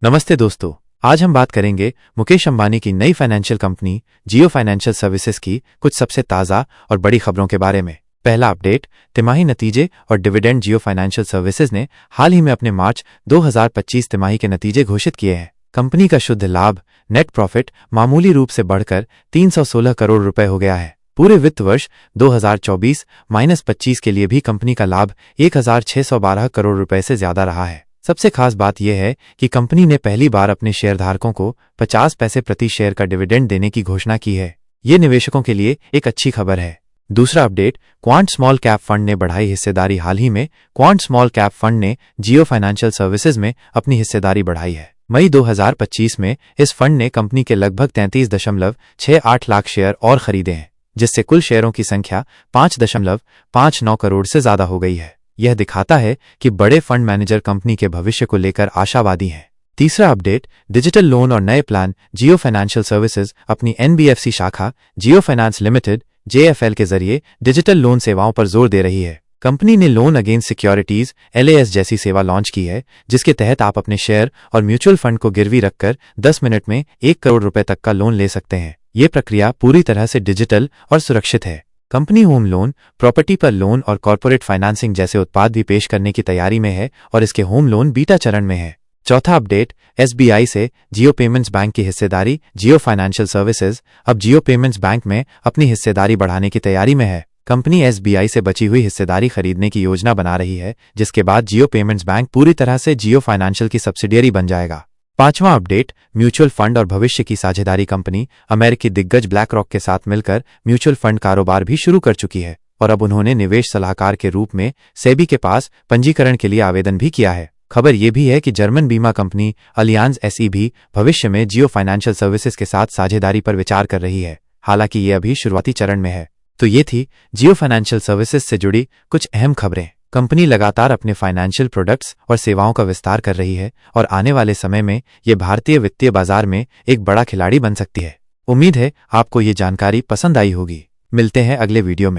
नमस्ते दोस्तों, आज हम बात करेंगे मुकेश अंबानी की नई फाइनेंशियल कंपनी जियो फाइनेंशियल सर्विसेज की कुछ सबसे ताज़ा और बड़ी खबरों के बारे में। पहला अपडेट, तिमाही नतीजे और डिविडेंड। जियो फाइनेंशियल सर्विसेज ने हाल ही में अपने मार्च 2025 तिमाही के नतीजे घोषित किए हैं। कंपनी का शुद्ध लाभ नेट प्रॉफिट मामूली रूप से बढ़कर 316 करोड़ रुपए हो गया है। पूरे वित्त वर्ष 2024-25 के लिए भी कंपनी का लाभ 1612 करोड़ रुपए से ज्यादा रहा है। सबसे खास बात यह है कि कंपनी ने पहली बार अपने शेयरधारकों को 50 पैसे प्रति शेयर का डिविडेंड देने की घोषणा की है। ये निवेशकों के लिए एक अच्छी खबर है। दूसरा update, quant small cap fund ने बढ़ाई हिस्सेदारी। हाल ही में क्वांट स्मॉल कैप फंड ने जियो फाइनेंशियल सर्विसेज में अपनी हिस्सेदारी बढ़ाई है। मई 2025 में इस फंड ने कंपनी के लगभग 33.68 लाख शेयर और खरीदे हैं, जिससे कुल शेयरों की संख्या 5.59 करोड़ से ज्यादा हो गई है। यह दिखाता है कि बड़े फंड मैनेजर कंपनी के भविष्य को लेकर आशावादी हैं। तीसरा अपडेट, डिजिटल लोन और नए प्लान। जियो फाइनेंशियल सर्विसेज अपनी एनबीएफसी शाखा जियो फाइनेंस लिमिटेड JFL के जरिए डिजिटल लोन सेवाओं पर जोर दे रही है। कंपनी ने लोन अगेंस्ट सिक्योरिटीज LAS जैसी सेवा लॉन्च की है, जिसके तहत आप अपने शेयर और म्यूचुअल फंड को गिरवी रखकर 10 मिनट में 1 करोड़ रुपए तक का लोन ले सकते हैं। ये प्रक्रिया पूरी तरह से डिजिटल और सुरक्षित है। कंपनी होम लोन, प्रॉपर्टी पर लोन और कॉर्पोरेट फाइनेंसिंग जैसे उत्पाद भी पेश करने की तैयारी में है और इसके होम लोन बीटा चरण में है। चौथा अपडेट, SBI से जियो पेमेंट्स बैंक की हिस्सेदारी। जियो फाइनेंशियल सर्विसेज अब जियो पेमेंट्स बैंक में अपनी हिस्सेदारी बढ़ाने की तैयारी में है। कंपनी SBI से बची हुई हिस्सेदारी खरीदने की योजना बना रही है, जिसके बाद जियो पेमेंट्स बैंक पूरी तरह से जियो फाइनेंशियल की सब्सिडियरी बन जाएगा। पांचवां अपडेट, म्यूचुअल फंड और भविष्य की साझेदारी। कंपनी अमेरिकी दिग्गज ब्लैक रॉक के साथ मिलकर म्यूचुअल फंड कारोबार भी शुरू कर चुकी है और अब उन्होंने निवेश सलाहकार के रूप में सेबी के पास पंजीकरण के लिए आवेदन भी किया है। खबर यह भी है कि जर्मन बीमा कंपनी अलियांज SE भी भविष्य में जियो फाइनेंशियल सर्विसेज के साथ साझेदारी पर विचार कर रही है, हालांकि ये अभी शुरुआती चरण में है। तो ये थी जियो फाइनेंशियल सर्विसेज से जुड़ी कुछ अहम खबरें। कंपनी लगातार अपने फाइनेंशियल प्रोडक्ट्स और सेवाओं का विस्तार कर रही है और आने वाले समय में ये भारतीय वित्तीय बाजार में एक बड़ा खिलाड़ी बन सकती है। उम्मीद है आपको ये जानकारी पसंद आई होगी। मिलते हैं अगले वीडियो में।